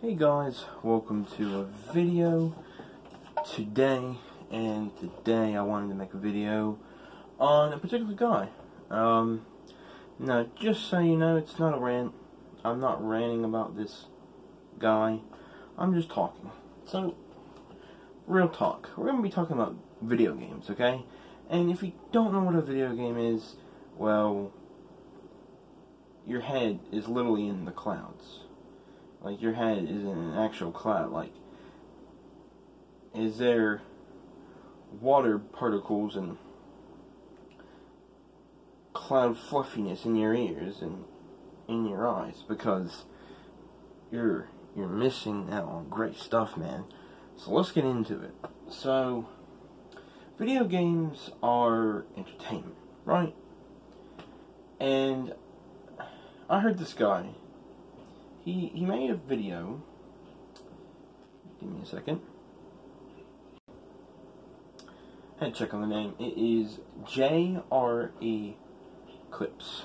Hey guys, welcome to a video today, and today I wanted to make a video on a particular guy. Now, just so you know, it's not a rant. I'm not ranting about this guy. I'm just talking. So, real talk. We're going to be talking about video games, okay? And if you don't know what a video game is, well, your head is literally in the clouds. Like, your head is in an actual cloud. Like, is there water particles and cloud fluffiness in your ears and in your eyes? Because you're missing out on great stuff, man. So let's get into it. So, video games are entertainment, right? And I heard this guy. He made a video. Give me a second. I had to check on the name. It is JRE Clips.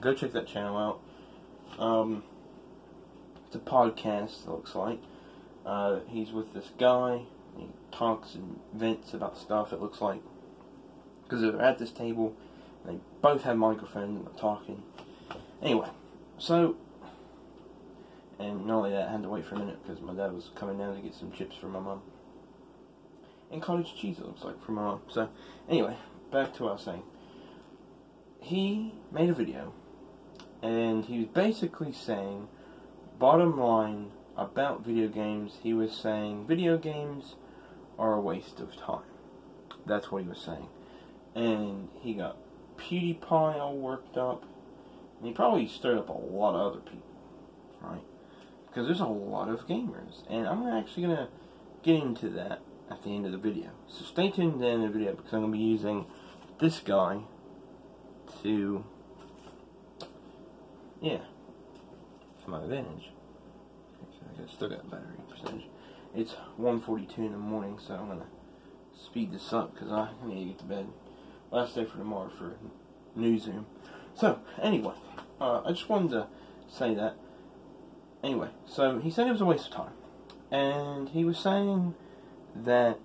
Go check that channel out. It's a podcast, it looks like. He's with this guy. He talks and vents about stuff, it looks like. Because they're at this table. They both have microphones and they're talking. Anyway, so... And not only that, I had to wait for a minute because my dad was coming down to get some chips for my mom. And cottage cheese, it looks like, for my mom. So, anyway, back to what I was saying. He made a video, and he was basically saying, bottom line, about video games, he was saying, video games are a waste of time. That's what he was saying. And he got PewDiePie all worked up, and he probably stirred up a lot of other people, right? Because there's a lot of gamers, and I'm actually going to get into that at the end of the video. So stay tuned to the end of the video, because I'm going to be using this guy to, to my advantage. I still got battery percentage. It's 1:42 in the morning, so I'm going to speed this up, because I need to get to bed. Last day for tomorrow for newsroom. So, anyway, I just wanted to say that. Anyway, so he said it was a waste of time. And he was saying that,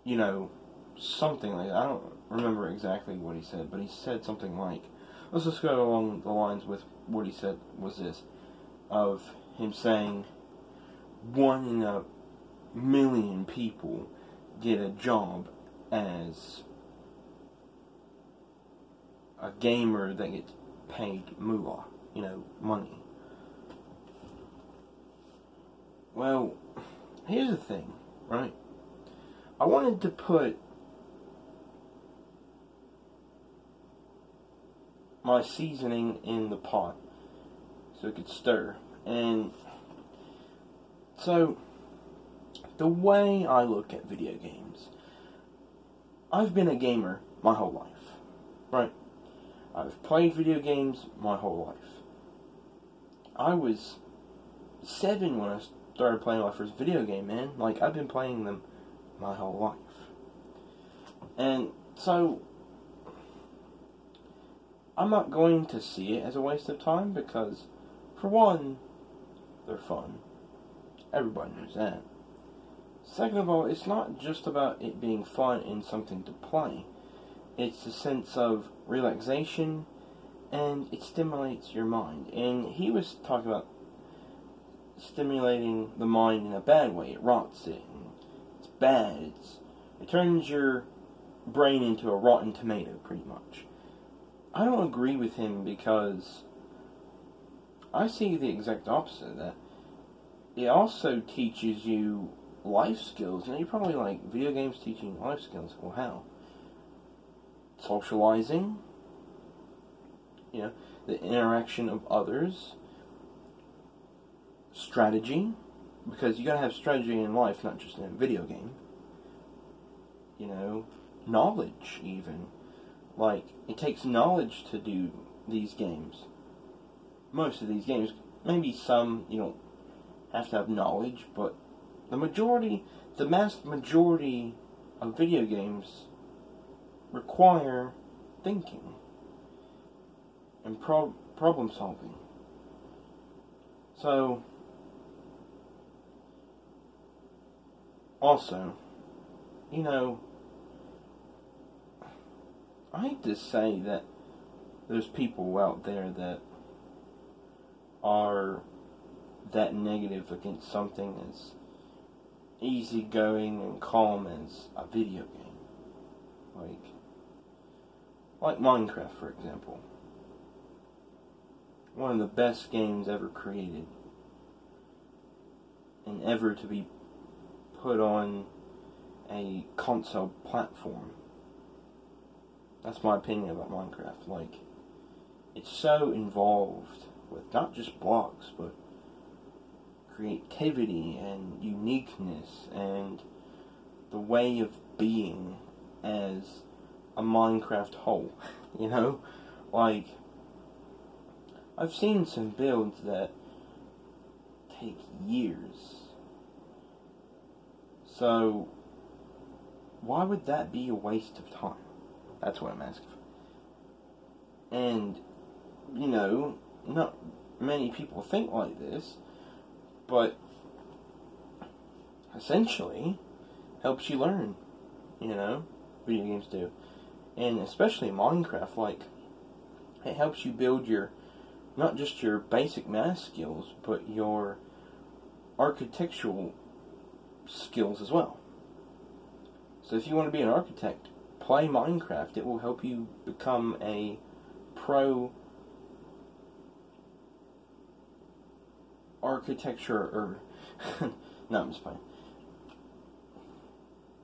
you know, something like that. I don't remember exactly what he said, but he said something like, let's just go along the lines with what he said was this, of him saying 1 in a million people get a job as a gamer that gets paid moolah. You know, money. Well, here's the thing, right? I wanted to put my seasoning in the pot so it could stir. And so, the way I look at video games, I've been a gamer my whole life, right? I've played video games my whole life. I was 7 when I started playing my first video game, man. Like, I've been playing them my whole life. And so, I'm not going to see it as a waste of time because, for one, they're fun. Everybody knows that. Second of all, it's not just about it being fun and something to play. It's a sense of relaxation, and it stimulates your mind. And he was talking about stimulating the mind in a bad way. It rots it. It's bad. It turns your brain into a rotten tomato, pretty much. I don't agree with him because I see the exact opposite of that. It also teaches you life skills. Now, you're probably like, video games teaching life skills? Well, how? Socializing, you know, the interaction of others, strategy, because you gotta have strategy in life, not just in a video game. You know, knowledge, even. Like, it takes knowledge to do these games. Most of these games, maybe some you don't have to have knowledge, but the vast majority of video games require thinking and problem solving. So, also, you know, I hate to say that there's people out there that are that negative against something as easygoing and calm as a video game. Like Minecraft, for example. One of the best games ever created. And ever to be put on a console platform. That's my opinion about Minecraft. Like, it's so involved with not just blocks, but creativity and uniqueness and the way of being as a Minecraft whole. You know? Like, I've seen some builds that take years. So, why would that be a waste of time? That's what I'm asking for. And, you know, not many people think like this, but essentially helps you learn, you know, video games do. And especially Minecraft, like, it helps you build your, not just your basic math skills, but your architectural skills as well. So if you want to be an architect, play Minecraft. It will help you become a pro architecture, or no, I'm just playing.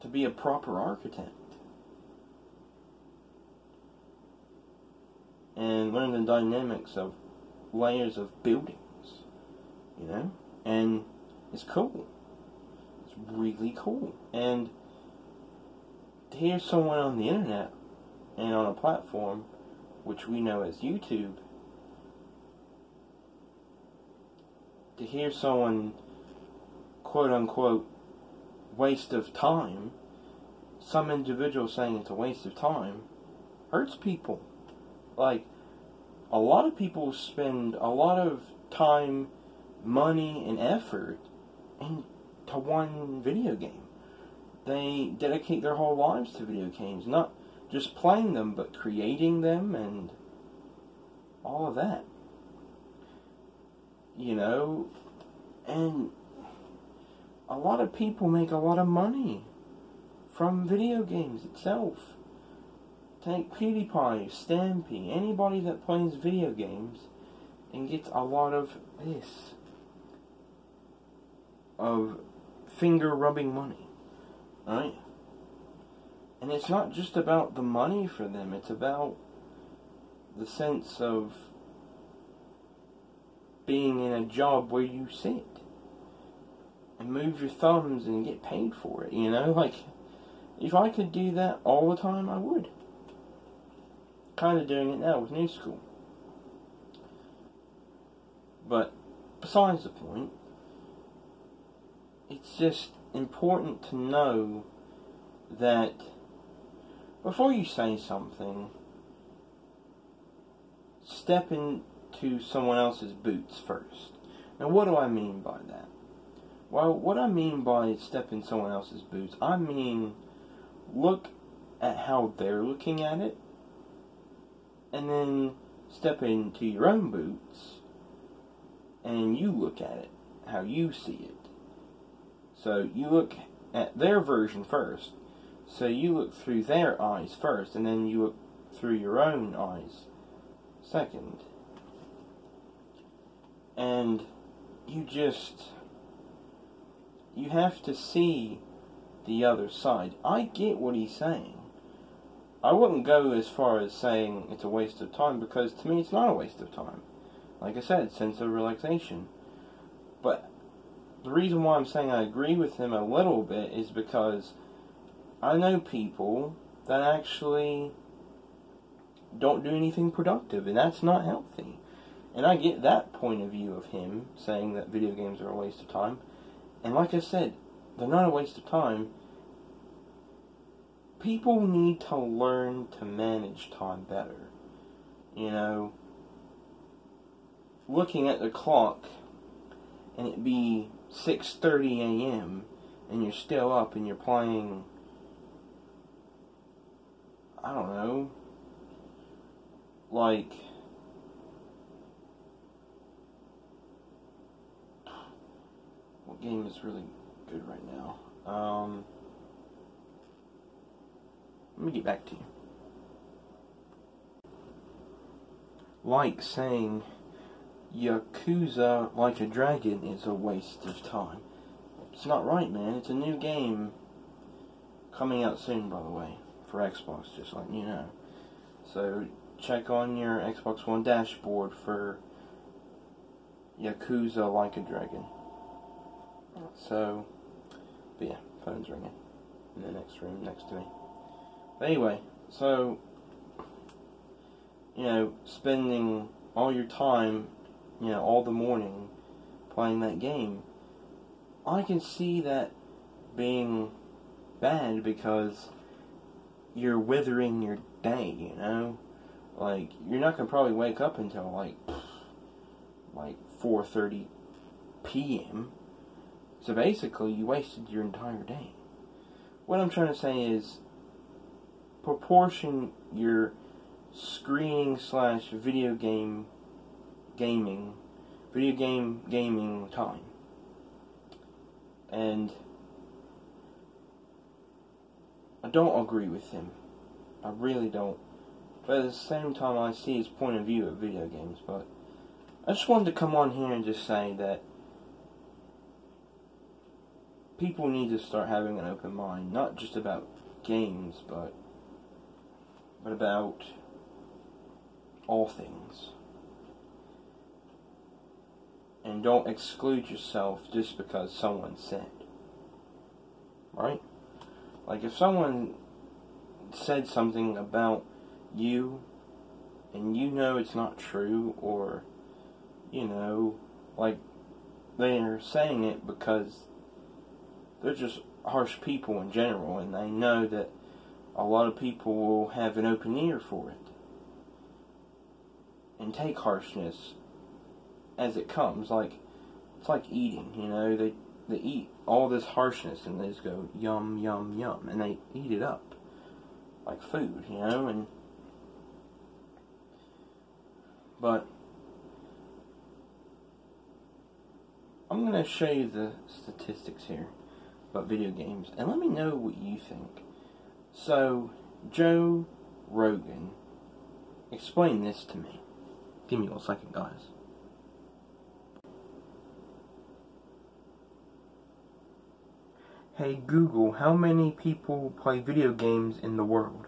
To be a proper architect. And learn the dynamics of layers of buildings, you know? And it's cool. It's really cool. And to hear someone on the internet and on a platform which we know as YouTube, to hear someone quote unquote waste of time, some individual saying it's a waste of time, hurts people. Like, a lot of people spend a lot of time, money, and effort into one video game. They dedicate their whole lives to video games, not just playing them, but creating them and all of that. You know, and a lot of people make a lot of money from video games itself. Take PewDiePie, Stampy, anybody that plays video games and gets a lot of this, of finger rubbing money, right? And it's not just about the money for them, it's about the sense of being in a job where you sit and move your thumbs and get paid for it, you know? Like, if I could do that all the time, I would. Kind of doing it now with New School. But besides the point, it's just important to know that before you say something, step into someone else's boots first. Now, what do I mean by that? Well, what I mean by step in someone else's boots, I mean look at how they're looking at it, and then step into your own boots, and you look at it how you see it. So you look at their version first. So you look through their eyes first, and then you look through your own eyes second. And you have to see the other side. I get what he's saying. I wouldn't go as far as saying it's a waste of time, because to me it's not a waste of time. Like I said, sense of relaxation. But the reason why I'm saying I agree with him a little bit is because I know people that actually don't do anything productive, and that's not healthy. And I get that point of view of him saying that video games are a waste of time. And like I said, they're not a waste of time. People need to learn to manage time better. You know, looking at the clock and it be 6:30 a.m. and you're still up and you're playing, I don't know, like, what game is really good right now? Let me get back to you. Like saying Yakuza Like a Dragon is a waste of time. It's not right, man. It's a new game coming out soon, by the way, for Xbox, just letting you know. So check on your Xbox One dashboard for Yakuza Like a Dragon. So, but yeah, phone's ringing in the next room next to me. But anyway, so, you know, spending all your time, you know, all the morning playing that game, I can see that being bad because you're withering your day, you know? Like, you're not going to probably wake up until, like 4:30 p.m. So basically, you wasted your entire day. What I'm trying to say is, proportion your screening / video game gaming time. And I don't agree with him. I really don't. But at the same time, I see his point of view of video games. But I just wanted to come on here and just say that people need to start having an open mind, not just about games, but about all things. And don't exclude yourself just because someone said. Right? Like, if someone said something about you, and you know it's not true, or, you know, like, they're saying it because they're just harsh people in general, and they know that a lot of people will have an open ear for it and take harshness as it comes. Like, it's like eating, you know, they eat all this harshness and they just go yum yum yum, and they eat it up like food, you know. But I'm gonna show you the statistics here about video games, and let me know what you think. So, Joe Rogan, explain this to me. Give me 1 second, guys. Hey Google, how many people play video games in the world?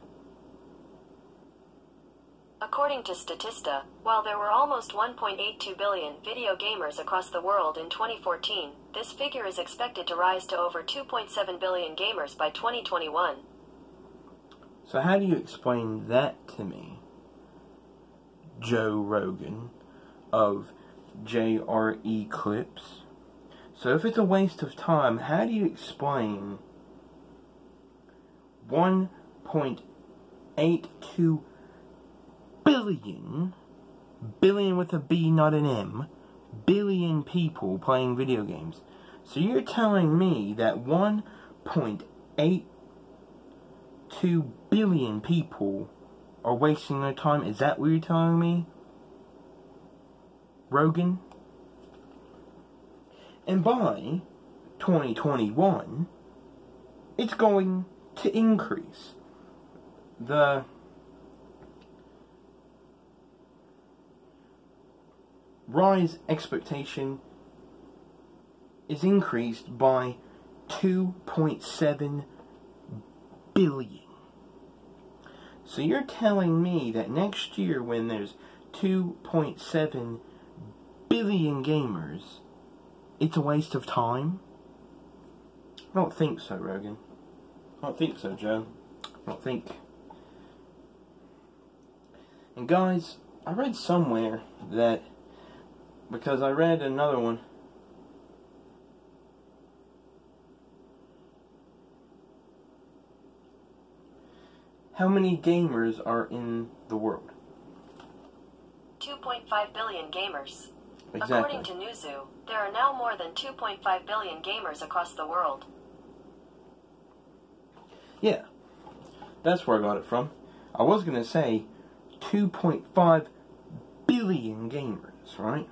According to Statista, while there were almost 1.82 billion video gamers across the world in 2014, this figure is expected to rise to over 2.7 billion gamers by 2021. So how do you explain that to me, Joe Rogan of JRE Clips? So if it's a waste of time, how do you explain 1.82 billion with a B, not an M, billion people playing video games? So you're telling me that 1.82 billion people are wasting their time? Is that what you're telling me, Rogan? And by 2021, it's going to increase. The rise expectation is increased by 2.7 billion. So you're telling me that next year, when there's 2.7 billion gamers, it's a waste of time? I don't think so, Rogan. I don't think so, Joe. I don't think. And guys, I read somewhere that, because I read another one, how many gamers are in the world? 2.5 billion gamers. Exactly. According to Newzoo, there are now more than 2.5 billion gamers across the world. Yeah, that's where I got it from. I was going to say 2.5 billion gamers, right?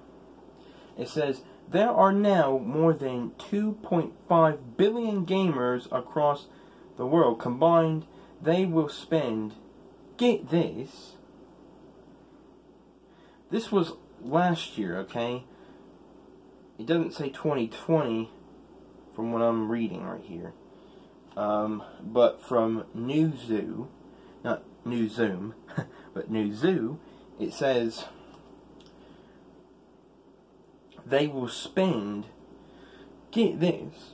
It says there are now more than 2.5 billion gamers across the world. Combined, they will spend, get this was last year, okay? It doesn't say 2020 from what I'm reading right here. But from Newzoo, not Newzoom, but Newzoo, it says they will spend, get this,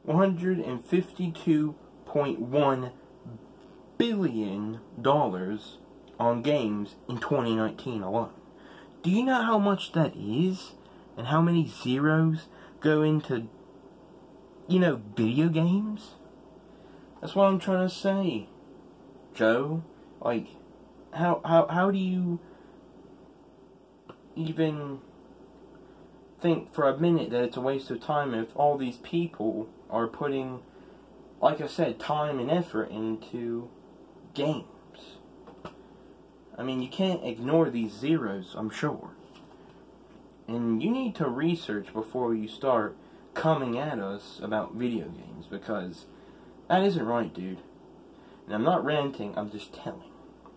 152.1 billion dollars on games in 2019 alone. Do you know how much that is? And how many zeros go into, video games? That's what I'm trying to say, Joe. Like, how do you even think for a minute that it's a waste of time if all these people are putting, like I said, time and effort into games? I mean, you can't ignore these zeros, I'm sure. And you need to research before you start coming at us about video games, because that isn't right, dude. And I'm not ranting, I'm just telling.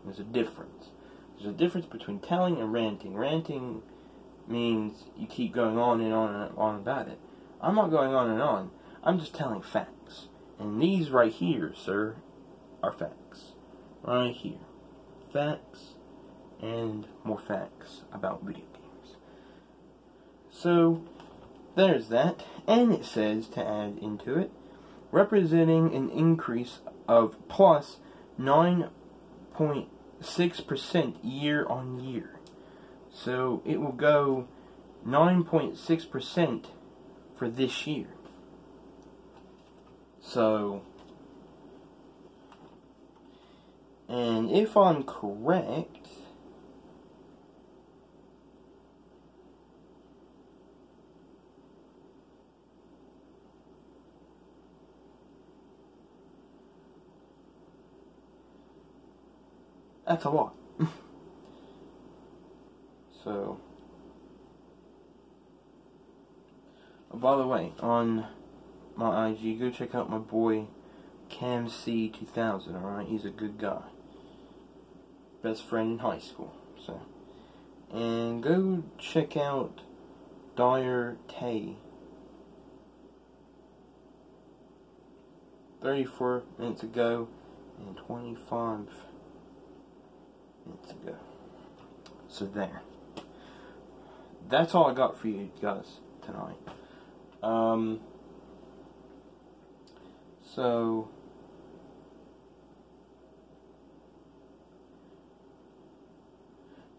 There's a difference. There's a difference between telling and ranting. Ranting means you keep going on and on and on about it. I'm not going on and on. I'm just telling facts. And these right here, sir, are facts. Right here. Facts and more facts about video games. So, there's that. And it says, to add into it, representing an increase of plus 9.6% year on year. So, it will go 9.6% for this year. So, and if I'm correct, that's a lot. So, by the way, on my IG, go check out my boy CamC2000, alright? He's a good guy. Best friend in high school. So, and go check out Dyer Tay. 34 minutes ago and 25 minutes ago. So there. That's all I got for you guys tonight. So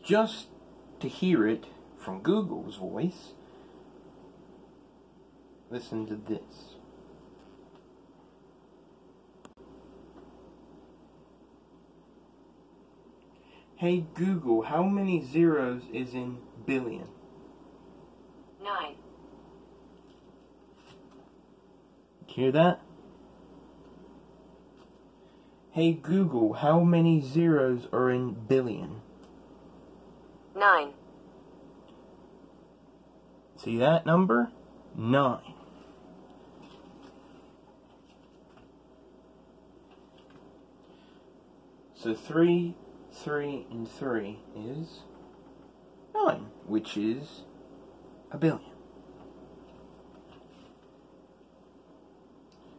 just to hear it from Google's voice, listen to this. Hey Google, how many zeros is in billion? 9. Hear that? Hey Google, how many zeros are in billion? 9. See that number? 9. So 3, 3, and 3 is 9, which is a billion.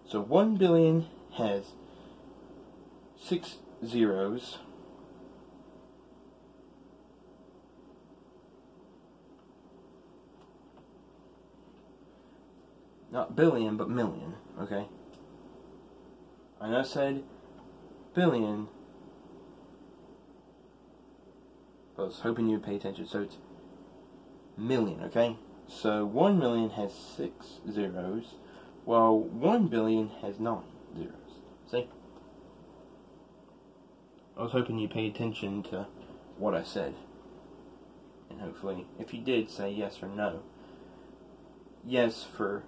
So 1 billion has 6 zeros. Not billion, but million, okay? I know I said billion, but I was hoping you'd pay attention. So it's million, okay? So 1 million has 6 zeros, while 1 billion has 9 zeros. See? I was hoping you paid attention to what I said. And hopefully, if you did, say yes or no. Yes for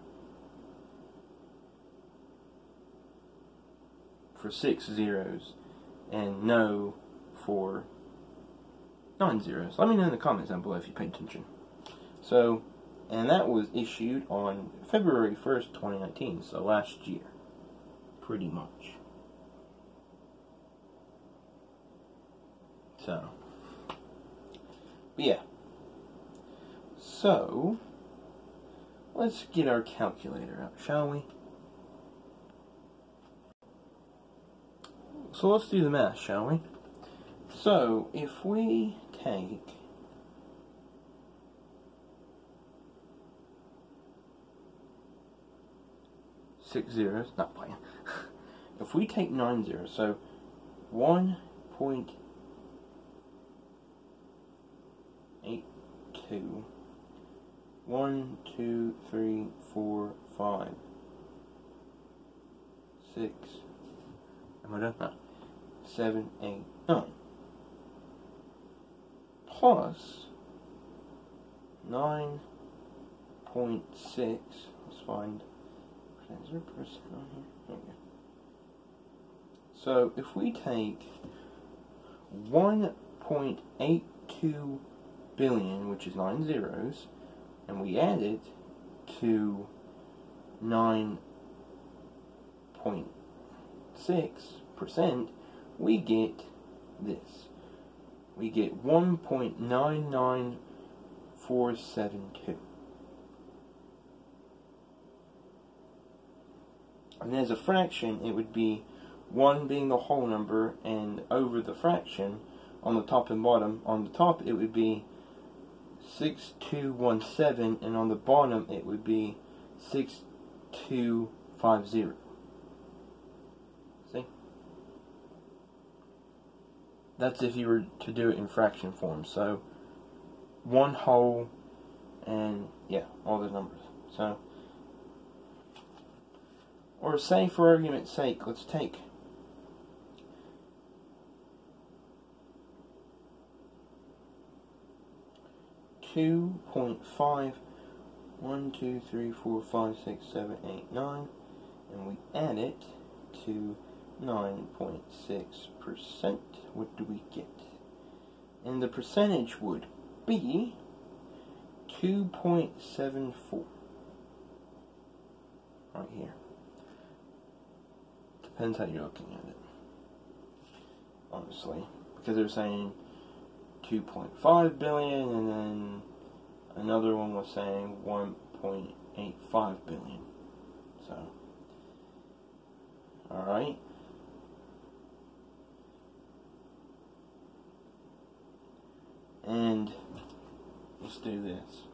6 zeros, and no for 9 zeros. Let me know in the comments down below if you paid attention. So, and that was issued on February 1st, 2019, so last year. Pretty much. So, but yeah. So, let's get our calculator out, shall we? So let's do the math, shall we? So, if we take six zeros, not playing. If we take 9 zeros, so 1.82, 1, 2, 3, 4, 5, 6, am I done? No. 7, 8, 9. Plus 9.6, let's find, is there a percent on here? Okay. So if we take 1.82 billion, which is 9 zeros, and we add it to 9.6%, we get this. We get 1.99472. And as a fraction, it would be 1 being the whole number, and over the fraction, on the top and bottom, on the top it would be 6217, and on the bottom it would be 6250. See? That's if you were to do it in fraction form. So, 1 whole, and yeah, all the numbers. So, or say for argument's sake, let's take 2.5, 1, 2, 3, 4, 5, 6, 7, 8, 9, and we add it to 9.6%. What do we get? And the percentage would be 2.74. Right here. Depends how you're looking at it, honestly, because they're saying 2.5 billion, and then another one was saying 1.85 billion. So, alright. And let's do this.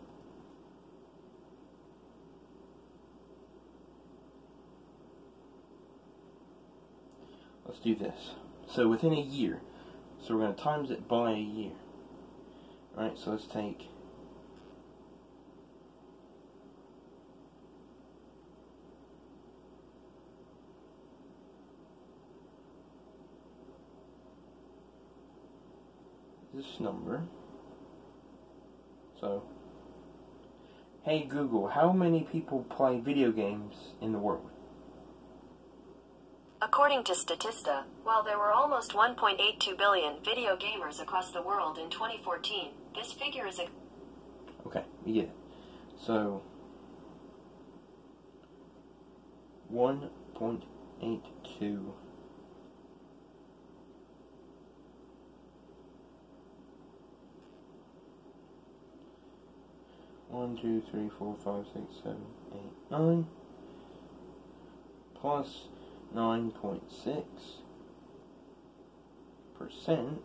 Let's do this. So within a year, so we're going to times it by a year. Alright, so let's take this number. So, hey Google, how many people play video games in the world? According to Statista, while there were almost 1.82 billion video gamers across the world in 2014, this figure is okay, we get it. So, 1.82 1, 2, 3, 4, 5, 6, 7, 8, 9 plus 9.6%